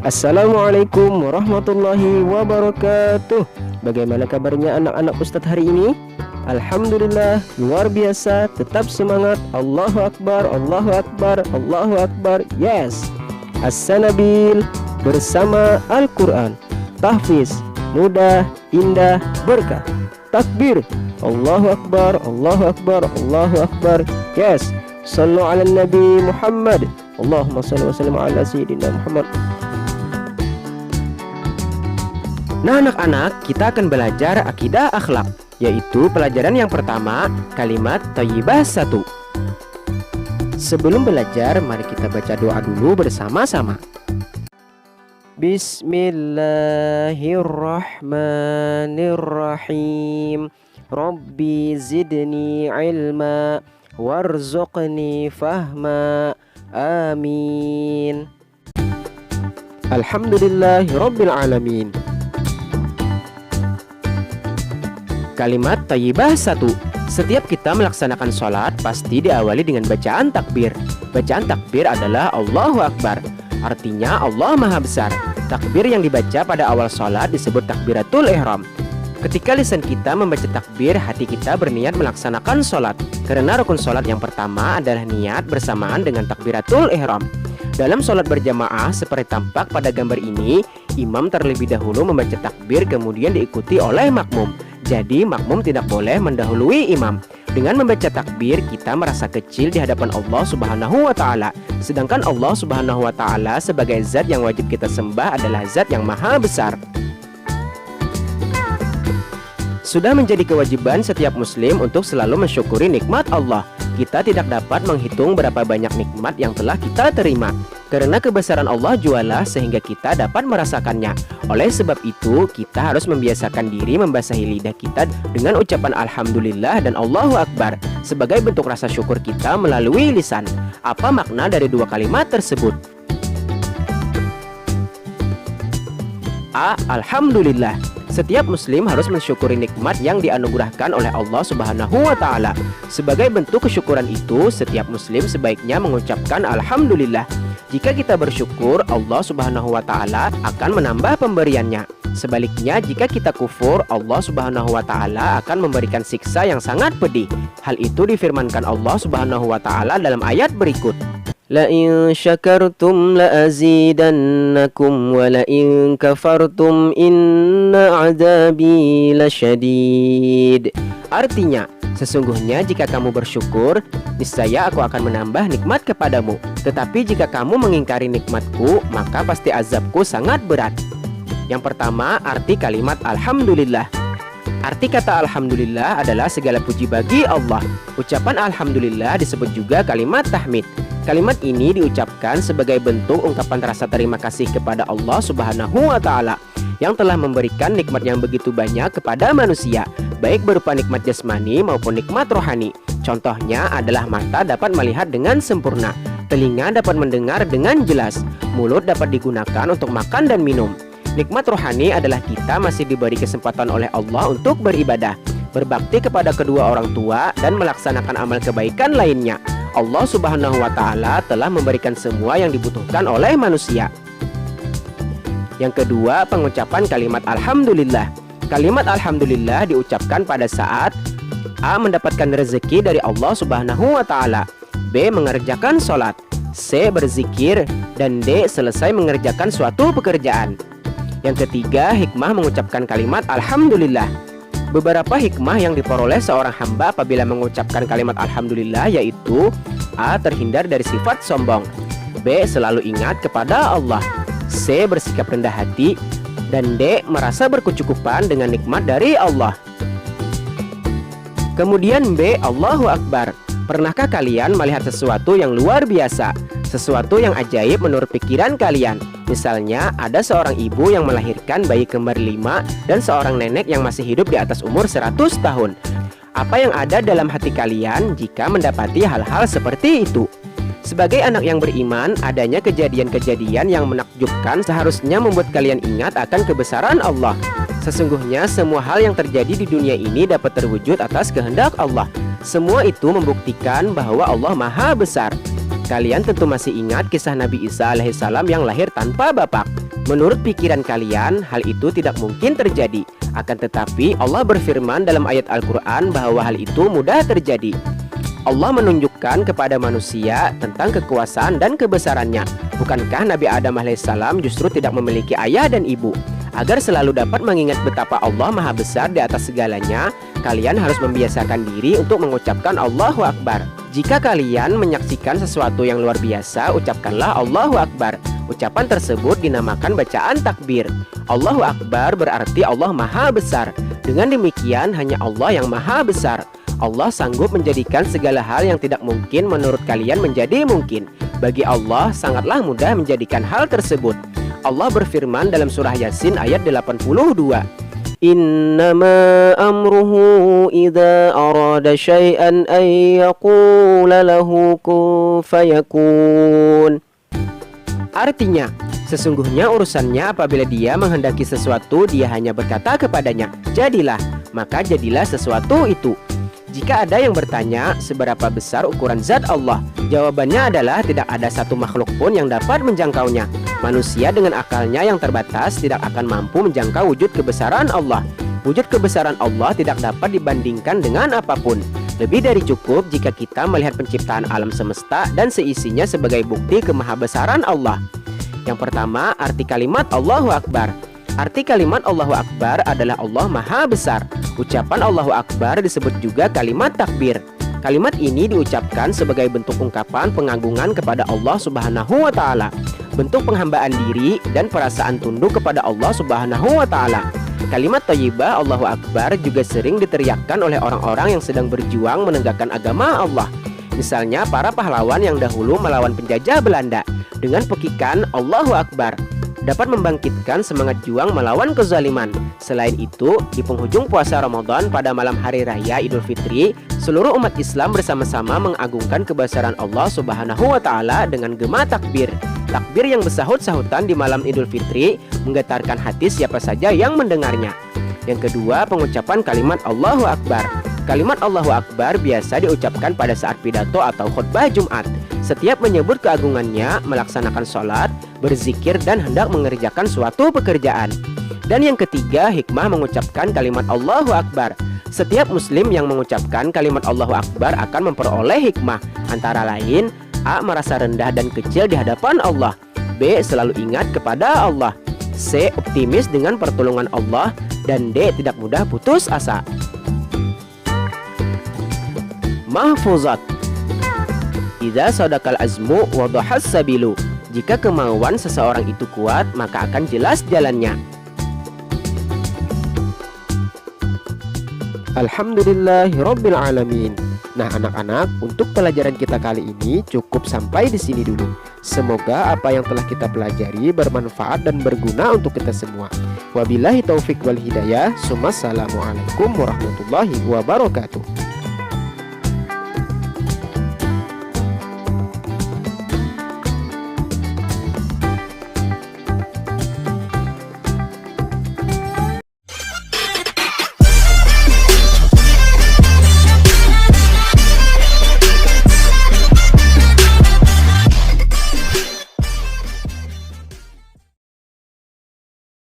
Assalamualaikum warahmatullahi wabarakatuh. Bagaimana kabarnya anak-anak Ustadz hari ini? Alhamdulillah, luar biasa. Tetap semangat. Allahu Akbar, Allahu Akbar, Allahu Akbar. Yes, As-Sanabil bersama Al-Quran. Tahfiz, mudah, indah, berkah. Takbir, Allahu Akbar, Allahu Akbar, Allahu Akbar. Yes, sallu ala Nabi Muhammad. Allahumma salli wa sallim ala Sayyidina Muhammad. Nah anak-anak, kita akan belajar akidah akhlak, yaitu pelajaran yang pertama, kalimat thayyibah 1. Sebelum belajar, mari kita baca doa dulu bersama-sama. Bismillahirrahmanirrahim. Rabbi zidni ilma warzuqni fahma. Amin. Alhamdulillahirabbil alamin. Kalimat thayyibah 1. Setiap kita melaksanakan sholat pasti diawali dengan bacaan takbir. Bacaan takbir adalah Allahu Akbar, artinya Allah Maha Besar. Takbir yang dibaca pada awal sholat disebut takbiratul ihram. Ketika lisan kita membaca takbir, hati kita berniat melaksanakan sholat. Karena rukun sholat yang pertama adalah niat bersamaan dengan takbiratul ihram. Dalam sholat berjamaah seperti tampak pada gambar ini, imam terlebih dahulu membaca takbir kemudian diikuti oleh makmum. Jadi makmum tidak boleh mendahului imam. Dengan membaca takbir, kita merasa kecil di hadapan Allah Subhanahu wa Ta'ala. Sedangkan Allah Subhanahu wa Ta'ala sebagai zat yang wajib kita sembah adalah zat yang maha besar. Sudah menjadi kewajiban setiap muslim untuk selalu mensyukuri nikmat Allah. Kita tidak dapat menghitung berapa banyak nikmat yang telah kita terima. Karena kebesaran Allah jualah sehingga kita dapat merasakannya. Oleh sebab itu, kita harus membiasakan diri membasahi lidah kita dengan ucapan Alhamdulillah dan Allahu Akbar sebagai bentuk rasa syukur kita melalui lisan. Apa makna dari dua kalimat tersebut? A. Alhamdulillah. Setiap muslim harus mensyukuri nikmat yang dianugerahkan oleh Allah Subhanahu wa Ta'ala. Sebagai bentuk kesyukuran itu, setiap muslim sebaiknya mengucapkan Alhamdulillah. Jika kita bersyukur, Allah Subhanahu wa Ta'ala akan menambah pemberiannya. Sebaliknya, jika kita kufur, Allah Subhanahu wa Ta'ala akan memberikan siksa yang sangat pedih. Hal itu difirmankan Allah Subhanahu wa Ta'ala dalam ayat berikut. La in syakartum la azidannakum wa la in kafartum inna azabi lasyadid. Artinya, sesungguhnya jika kamu bersyukur, niscaya aku akan menambah nikmat kepadamu. Tetapi jika kamu mengingkari nikmatku, maka pasti azabku sangat berat. Yang pertama, arti kalimat Alhamdulillah. Arti kata Alhamdulillah adalah segala puji bagi Allah. Ucapan Alhamdulillah disebut juga kalimat tahmid. Kalimat ini diucapkan sebagai bentuk ungkapan rasa terima kasih kepada Allah Subhanahu wa Ta'ala yang telah memberikan nikmat yang begitu banyak kepada manusia, baik berupa nikmat jasmani maupun nikmat rohani. Contohnya adalah mata dapat melihat dengan sempurna, telinga dapat mendengar dengan jelas, mulut dapat digunakan untuk makan dan minum. Nikmat rohani adalah kita masih diberi kesempatan oleh Allah untuk beribadah, berbakti kepada kedua orang tua, dan melaksanakan amal kebaikan lainnya. Allah Subhanahu wa Ta'ala telah memberikan semua yang dibutuhkan oleh manusia. Yang kedua, pengucapan kalimat Alhamdulillah. Kalimat Alhamdulillah diucapkan pada saat A. Mendapatkan rezeki dari Allah Subhanahu wa Ta'ala, B. Mengerjakan sholat, C. Berzikir, dan D. Selesai mengerjakan suatu pekerjaan. Yang ketiga, hikmah mengucapkan kalimat Alhamdulillah. Beberapa hikmah yang diperoleh seorang hamba apabila mengucapkan kalimat Alhamdulillah yaitu A. Terhindar dari sifat sombong, B. Selalu ingat kepada Allah, C. Bersikap rendah hati, dan D. Merasa berkecukupan dengan nikmat dari Allah. Kemudian B. Allahu Akbar. Pernahkah kalian melihat sesuatu yang luar biasa? Sesuatu yang ajaib menurut pikiran kalian? Misalnya, ada seorang ibu yang melahirkan bayi kembar 5 dan seorang nenek yang masih hidup di atas umur 100 tahun. Apa yang ada dalam hati kalian jika mendapati hal-hal seperti itu? Sebagai anak yang beriman, adanya kejadian-kejadian yang menakjubkan seharusnya membuat kalian ingat akan kebesaran Allah. Sesungguhnya semua hal yang terjadi di dunia ini dapat terwujud atas kehendak Allah. Semua itu membuktikan bahwa Allah Maha Besar. Kalian tentu masih ingat kisah Nabi Isa alaihissalam yang lahir tanpa bapak. Menurut pikiran kalian, hal itu tidak mungkin terjadi. Akan tetapi Allah berfirman dalam ayat Al-Quran bahwa hal itu mudah terjadi. Allah menunjukkan kepada manusia tentang kekuasaan dan kebesarannya. Bukankah Nabi Adam alaihissalam justru tidak memiliki ayah dan ibu? Agar selalu dapat mengingat betapa Allah maha besar di atas segalanya, kalian harus membiasakan diri untuk mengucapkan Allahu Akbar. Jika kalian menyaksikan sesuatu yang luar biasa, ucapkanlah Allahu Akbar. Ucapan tersebut dinamakan bacaan takbir. Allahu Akbar berarti Allah maha besar. Dengan demikian hanya Allah yang maha besar. Allah sanggup menjadikan segala hal yang tidak mungkin menurut kalian menjadi mungkin. Bagi Allah sangatlah mudah menjadikan hal tersebut. Allah berfirman dalam surah Yasin ayat 82. Innama amruhu idza arada syai'an ay yaqula lahu kun fayakun. Artinya, sesungguhnya urusannya apabila dia menghendaki sesuatu, dia hanya berkata kepadanya, jadilah, maka jadilah sesuatu itu. Jika ada yang bertanya seberapa besar ukuran zat Allah, jawabannya adalah tidak ada satu makhluk pun yang dapat menjangkaunya. Manusia dengan akalnya yang terbatas tidak akan mampu menjangkau wujud kebesaran Allah. Wujud kebesaran Allah tidak dapat dibandingkan dengan apapun. Lebih dari cukup jika kita melihat penciptaan alam semesta dan seisinya sebagai bukti kemahabesaran Allah. Yang pertama, arti kalimat Allahu Akbar. Arti kalimat Allahu Akbar adalah Allah Maha Besar. Ucapan Allahu Akbar disebut juga kalimat takbir. Kalimat ini diucapkan sebagai bentuk ungkapan pengagungan kepada Allah Subhanahu wa Ta'ala, bentuk penghambaan diri dan perasaan tunduk kepada Allah Subhanahu wa Ta'ala. Kalimat thayyibah Allahu Akbar juga sering diteriakkan oleh orang-orang yang sedang berjuang menegakkan agama Allah. Misalnya para pahlawan yang dahulu melawan penjajah Belanda. Dengan pekikan Allahu Akbar dapat membangkitkan semangat juang melawan kezaliman. Selain itu, di penghujung puasa Ramadan pada malam hari raya Idul Fitri, seluruh umat Islam bersama-sama mengagungkan kebesaran Allah Subhanahu wa Ta'ala dengan gema takbir. Takbir yang bersahut-sahutan di malam Idul Fitri menggetarkan hati siapa saja yang mendengarnya. Yang kedua, pengucapan kalimat Allahu Akbar. Kalimat Allahu Akbar biasa diucapkan pada saat pidato atau khutbah Jumat. Setiap menyebut keagungannya, melaksanakan sholat, berzikir, dan hendak mengerjakan suatu pekerjaan. Dan yang ketiga, hikmah mengucapkan kalimat Allahu Akbar. Setiap muslim yang mengucapkan kalimat Allahu Akbar akan memperoleh hikmah. Antara lain, A. Merasa rendah dan kecil di hadapan Allah. B. Selalu ingat kepada Allah. C. Optimis dengan pertolongan Allah. Dan D. Tidak mudah putus asa. Mahfuzat. Idza sadaqal azmu wa dhahas sabilu. Jika kemauan seseorang itu kuat, maka akan jelas jalannya. Alhamdulillahirabbil alamin. Nah, anak-anak, untuk pelajaran kita kali ini cukup sampai di sini dulu. Semoga apa yang telah kita pelajari bermanfaat dan berguna untuk kita semua. Wabillahi taufik wal hidayah. Assalamualaikum warahmatullahi wabarakatuh.